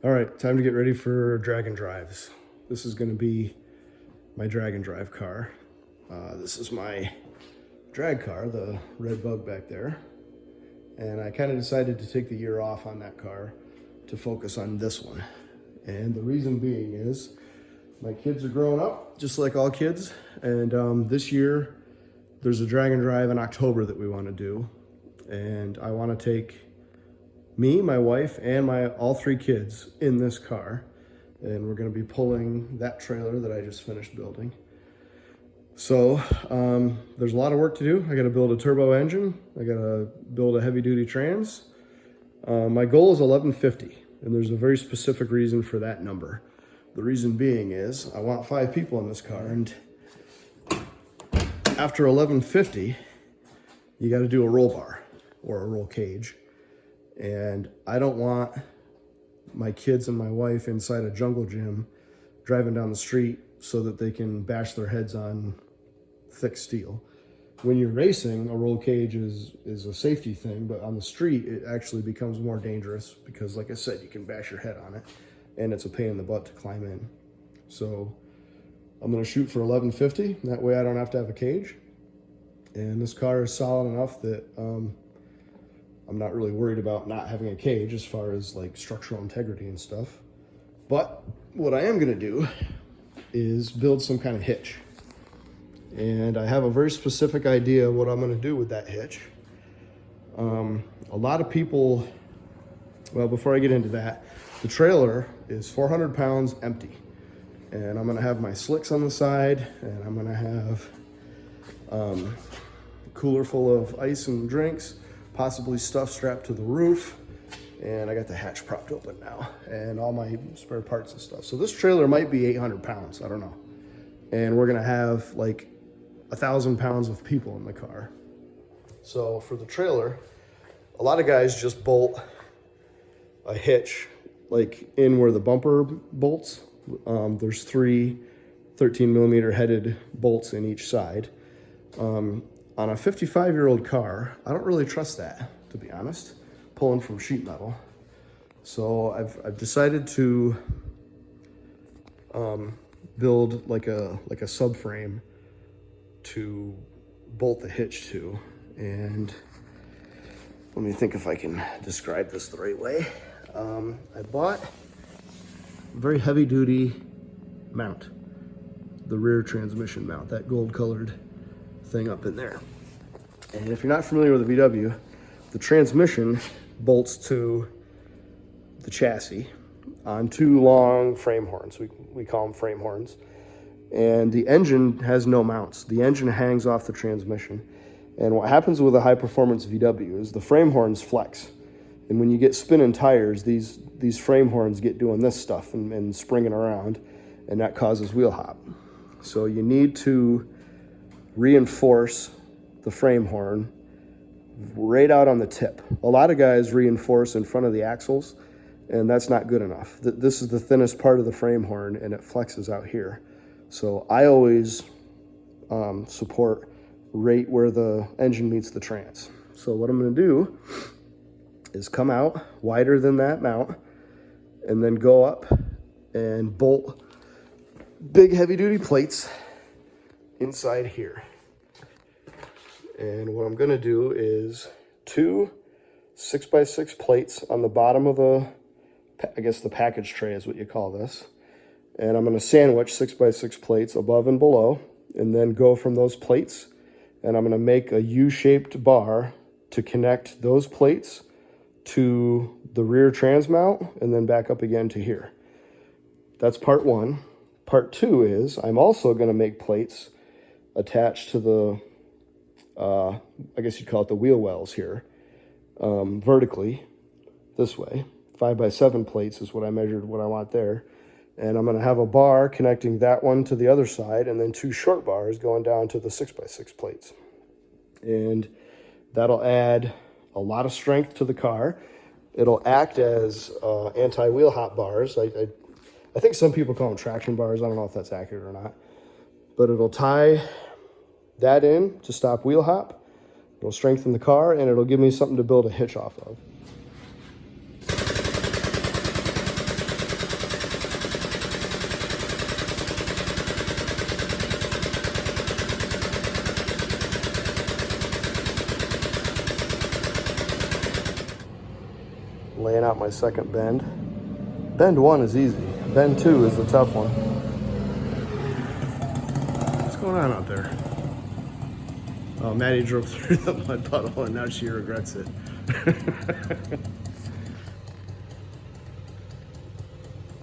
All right, time to get ready for drag and drives. This is going to be my drag and drive car. This is my drag car, the red bug back there. And I kind of decided to take the year off on that car to focus on this one. And the reason being is my kids are growing up, just like all kids. And this year, there's a drag and drive in October that we want to do. And I want to take me, my wife, and all three kids in this car. And we're going to be pulling that trailer that I just finished building. So there's a lot of work to do. I got to build a turbo engine. I got to build a heavy duty trans. My goal is 1150, and there's a very specific reason for that number. The reason being is I want 5 people in this car, and after 1150, you got to do a roll bar or a roll cage. And I don't want my kids and my wife inside a jungle gym driving down the street so that they can bash their heads on thick steel. When you're racing, a roll cage is a safety thing, but on the street, it actually becomes more dangerous because, like I said, you can bash your head on it, and it's a pain in the butt to climb in. So I'm gonna shoot for 1150. That way I don't have to have a cage. And this car is solid enough that I'm not really worried about not having a cage as far as like structural integrity and stuff. But what I am gonna do is build some kind of hitch. And I have a very specific idea what I'm gonna do with that hitch. A lot of people, well, before I get into that, the trailer is 400 pounds empty. And I'm gonna have my slicks on the side, and I'm gonna have a cooler full of ice and drinks, possibly stuff strapped to the roof, and I got the hatch propped open now, and all my spare parts and stuff. So this trailer might be 800 pounds, I don't know. And we're gonna have like 1,000 pounds of people in the car. So for the trailer, a lot of guys just bolt a hitch like in where the bumper bolts. There's 3 13mm headed bolts in each side. On a 55-year-old car, I don't really trust that, to be honest, pulling from sheet metal. So I've decided to build like a subframe to bolt the hitch to. And let me think if I can describe this the right way. I bought a very heavy-duty mount, the rear transmission mount, that gold-colored thing up in there. And if you're not familiar with a VW, the transmission bolts to the chassis on 2 long frame horns. We call them frame horns. And the engine has no mounts. The engine hangs off the transmission. And what happens with a high-performance VW is the frame horns flex. And when you get spinning tires, these frame horns get doing this stuff and springing around, and that causes wheel hop. So you need to reinforce the frame horn right out on the tip. A lot of guys reinforce in front of the axles, and that's not good enough. This is the thinnest part of the frame horn, and it flexes out here. So I always support right where the engine meets the trans. So what I'm gonna do is come out wider than that mount, and then go up and bolt big heavy-duty plates inside here. And what I'm gonna do is 2 6x6 plates on the bottom of the, I guess the package tray is what you call this. And I'm gonna sandwich 6x6 plates above and below, and then go from those plates, and I'm gonna make a U-shaped bar to connect those plates to the rear trans mount, and then back up again to here. That's part 1. Part 2 is I'm also gonna make plates attached to the, I guess you'd call it the wheel wells here, vertically, this way. 5x7 plates is what I measured, what I want there. And I'm gonna have a bar connecting that one to the other side, and then 2 short bars going down to the 6x6 plates. And that'll add a lot of strength to the car. It'll act as anti-wheel hop bars. I think some people call them traction bars. I don't know if that's accurate or not. But it'll tie that in to stop wheel hop. It'll strengthen the car, and it'll give me something to build a hitch off of. out my second bend. Bend 1 is easy. Bend 2 is the tough one. What's going on out there? Oh, Maddie drove through the mud puddle and now she regrets it.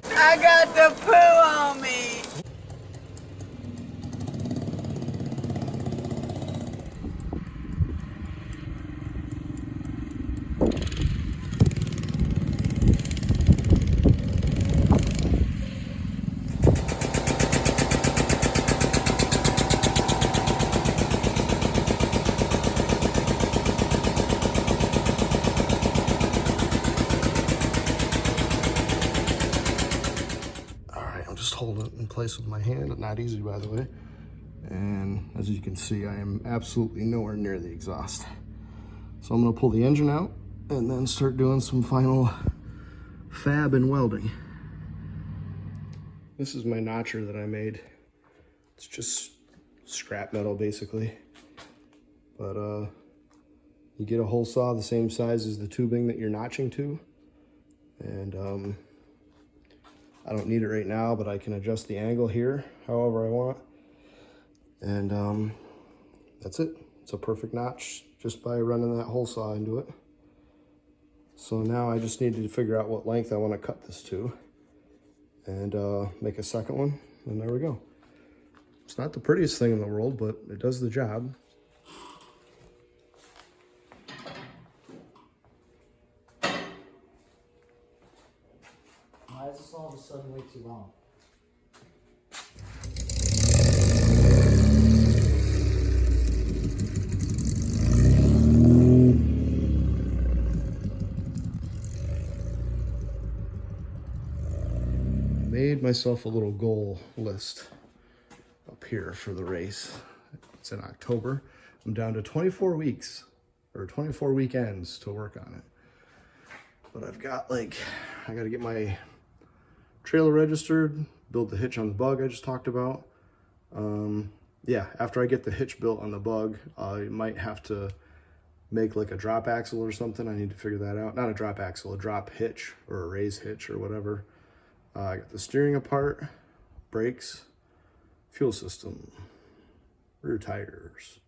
I got the poo on me. Just hold it in place with my hand, not easy by the way. And as you can see, I am absolutely nowhere near the exhaust. So I'm gonna pull the engine out and then start doing some final fab and welding. This is my notcher that I made. It's just scrap metal basically. But you get a hole saw the same size as the tubing that you're notching to. And I don't need it right now, but I can adjust the angle here however I want. And that's it. It's a perfect notch just by running that hole saw into it. So now I just need to figure out what length I want to cut this to and make a second one, and there we go. It's not the prettiest thing in the world, but it does the job. Why is this all of a sudden way too long? Made myself a little goal list up here for the race. It's in October. I'm down to 24 weeks or 24 weekends to work on it. But I've got I got to get my trailer registered, build the hitch on the Bug I just talked about. Yeah, after I get the hitch built on the Bug, I might have to make like a drop axle or something. I need to figure that out. Not a drop axle, a drop hitch or a raise hitch or whatever. I got the steering apart, brakes, fuel system, rear tires,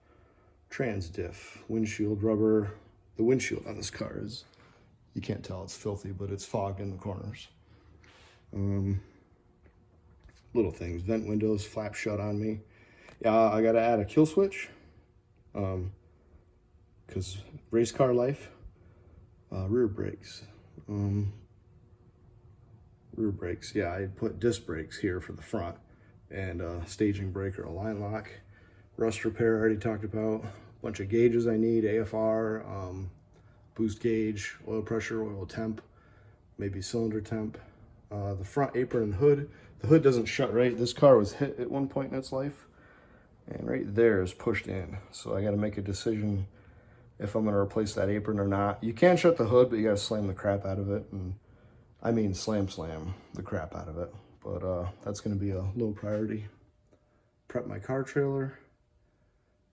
trans diff, windshield rubber. The windshield on this car is, you can't tell, it's filthy, but it's fogged in the corners. Little things, vent windows, flap shut on me. Yeah, I gotta add a kill switch, because race car life. Rear brakes. Rear brakes, yeah, I put disc brakes here for the front, and staging brake or a line lock. Rust repair, I already talked about. Bunch of gauges I need, AFR, boost gauge, oil pressure, oil temp, maybe cylinder temp. The front apron and hood. The hood doesn't shut right. This car was hit at one point in its life, and right there is pushed in. So I gotta make a decision if I'm gonna replace that apron or not. You can shut the hood, but you gotta slam the crap out of it. And I mean slam the crap out of it. But that's gonna be a low priority. Prep my car trailer.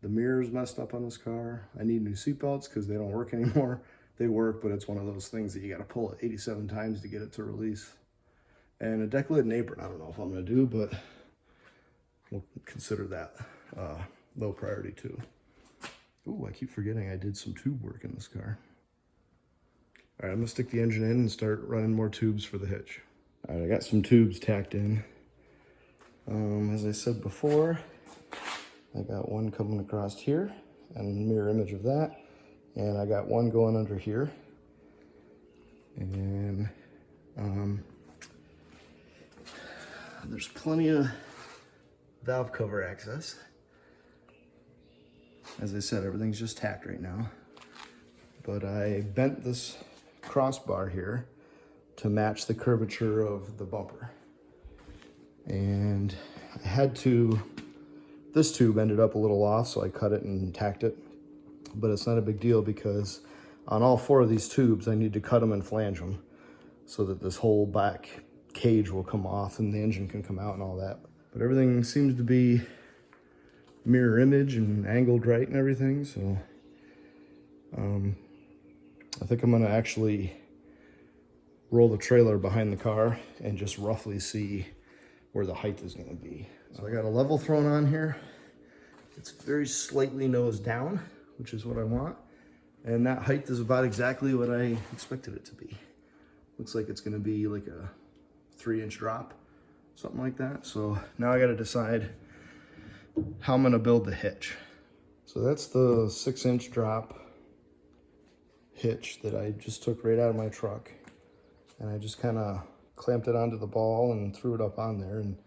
The mirror's messed up on this car. I need new seatbelts because they don't work anymore. They work, but it's one of those things that you gotta pull it 87 times to get it to release. And a deck lid and apron, I don't know if I'm gonna do, but we'll consider that low priority too. Ooh, I keep forgetting I did some tube work in this car. All right, I'm gonna stick the engine in and start running more tubes for the hitch. All right, I got some tubes tacked in. As I said before, I got one coming across here and a mirror image of that. And I got one going under here. And there's plenty of valve cover access. As I said, everything's just tacked right now. But I bent this crossbar here to match the curvature of the bumper. And I had to, this tube ended up a little off, so I cut it and tacked it. But it's not a big deal because on all four of these tubes, I need to cut them and flange them so that this whole back cage will come off and the engine can come out and all that. But everything seems to be mirror image and angled right and everything, so I think I'm gonna actually roll the trailer behind the car and just roughly see where the height is going to be. So I got a level thrown on here. It's very slightly nose down, which is what I want. And that height is about exactly what I expected it to be. Looks like it's going to be like a 3-inch drop, something like that. So now I got to decide how I'm going to build the hitch. So that's the 6-inch drop hitch that I just took right out of my truck. And I just kind of clamped it onto the ball and threw it up on there. And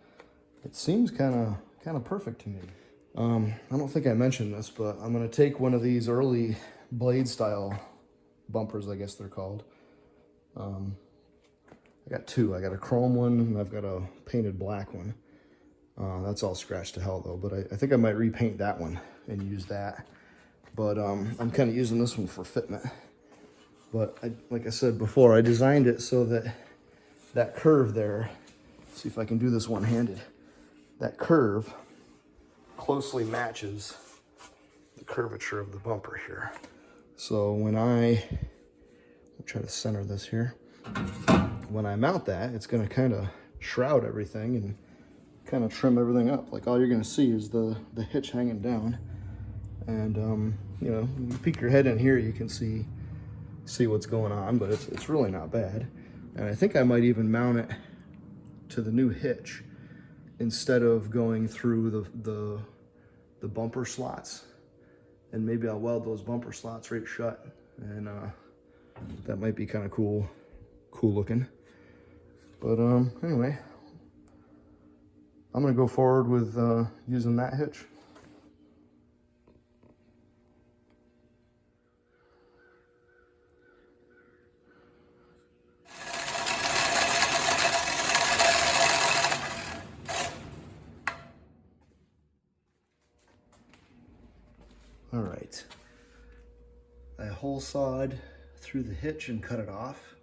it seems kind of perfect to me. I don't think I mentioned this, but I'm going to take one of these early blade style bumpers, I guess they're called. I got two. I got a chrome one and I've got a painted black one. That's all scratched to hell though, but I think I might repaint that one and use that. But I'm kind of using this one for fitment. But like I said before, I designed it so that that curve there, see if I can do this one-handed, that curve closely matches the curvature of the bumper here. So when I'll try to center this here. When I mount that, it's going to kind of shroud everything and kind of trim everything up. Like all you're going to see is the hitch hanging down. And, you know, you peek your head in here, you can see what's going on, but it's really not bad. And I think I might even mount it to the new hitch instead of going through the bumper slots. And maybe I'll weld those bumper slots right shut. And that might be kind of cool looking. But anyway, I'm gonna go forward with using that hitch. All right, I hole sawed through the hitch and cut it off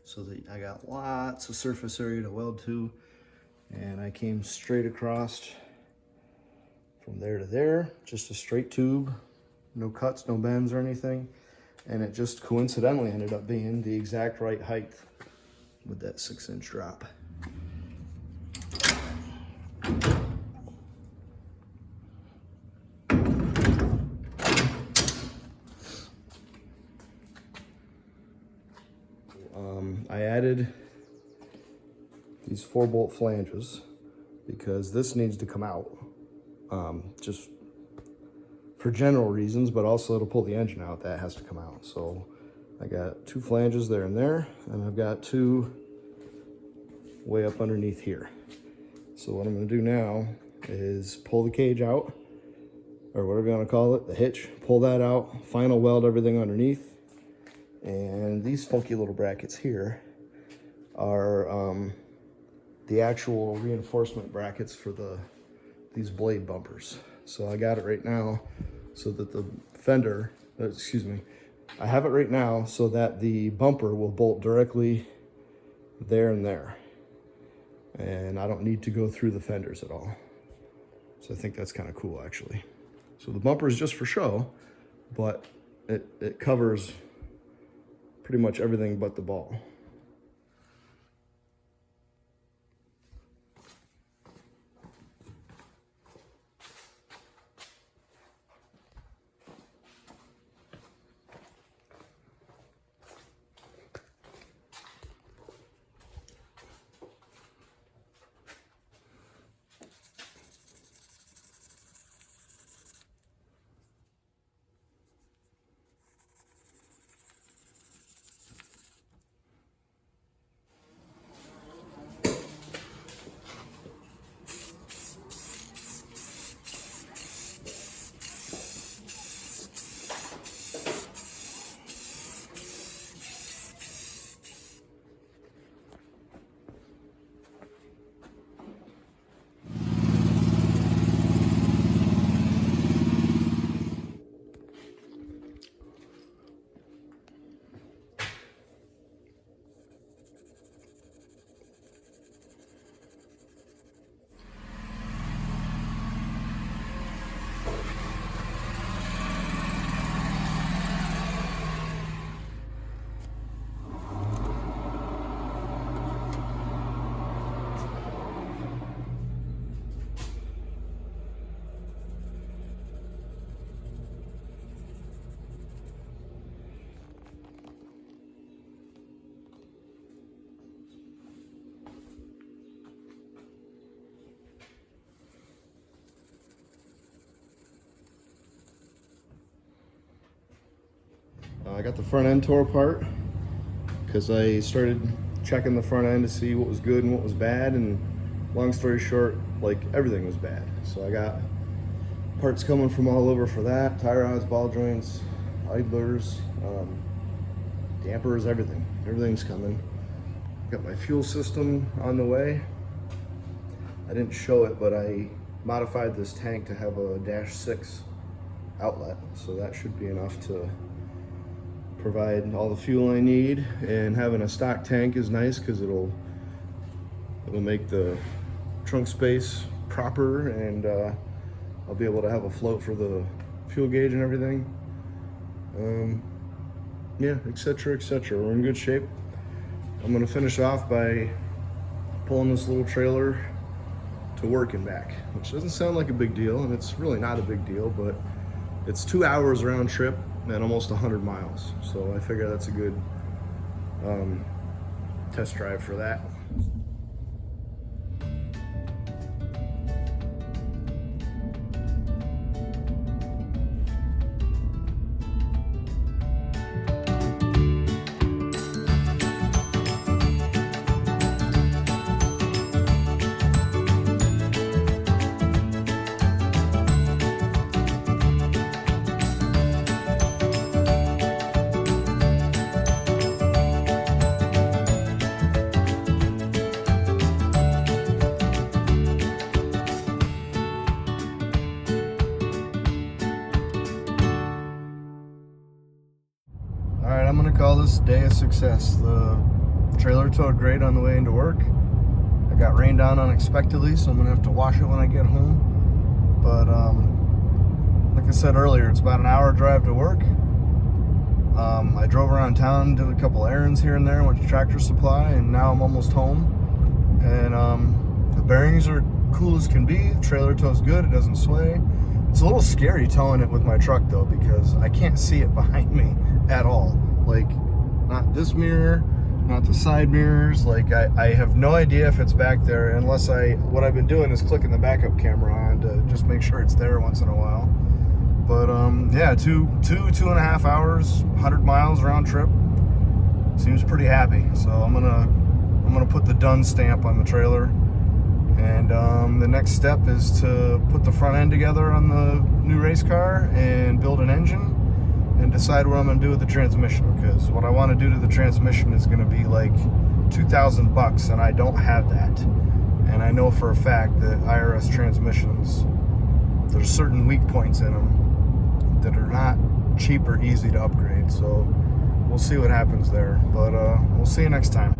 so that I got lots of surface area to weld to. And I came straight across from there to there, just a straight tube, no cuts, no bends or anything. And it just coincidentally ended up being the exact right height with that 6-inch drop. I added these 4-bolt flanges because this needs to come out, just for general reasons, but also to pull the engine out, that has to come out. So I got 2 flanges there and there, and I've got 2 way up underneath here. So what I'm going to do now is pull the cage out, or whatever you want to call it, the hitch, pull that out, final weld everything underneath. And these funky little brackets here are the actual reinforcement brackets for these blade bumpers. So I got it right now so that the fender, I have it right now so that the bumper will bolt directly there and there. And I don't need to go through the fenders at all. So I think that's kind of cool actually. So the bumper is just for show, but it covers pretty much everything but the ball. I got the front end tore apart because I started checking the front end to see what was good and what was bad, and long story short, like everything was bad. So I got parts coming from all over for that: tie rods, ball joints, idlers, dampers, everything. Everything's coming. Got my fuel system on the way. I didn't show it, but I modified this tank to have a -6 outlet, so that should be enough to provide all the fuel I need. And having a stock tank is nice because it'll make the trunk space proper, and I'll be able to have a float for the fuel gauge and everything. Yeah, etc., etc. We're in good shape. I'm gonna finish off by pulling this little trailer to work and back, which doesn't sound like a big deal, and it's really not a big deal, but it's 2 hours round trip and almost 100 miles. So I figure that's a good test drive for that. All right, I'm gonna call this day a success. The trailer towed great on the way into work. I got rained on unexpectedly, so I'm gonna have to wash it when I get home. But like I said earlier, it's about an hour drive to work. I drove around town, did a couple errands here and there, went to Tractor Supply, and now I'm almost home. And the bearings are cool as can be. The trailer tow's good, it doesn't sway. It's a little scary towing it with my truck though, because I can't see it behind me at all. Like, not this mirror, not the side mirrors. Like, I have no idea if it's back there unless what I've been doing is clicking the backup camera on to just make sure it's there once in a while. But yeah, two and a half hours, 100 miles round trip. Seems pretty happy. So I'm gonna put the done stamp on the trailer. And the next step is to put the front end together on the new race car and build an engine and decide what I'm gonna do with the transmission, because what I want to do to the transmission is gonna be like $2,000, and I don't have that. And I know for a fact that IRS transmissions, there's certain weak points in them that are not cheap or easy to upgrade. So we'll see what happens there, but we'll see you next time.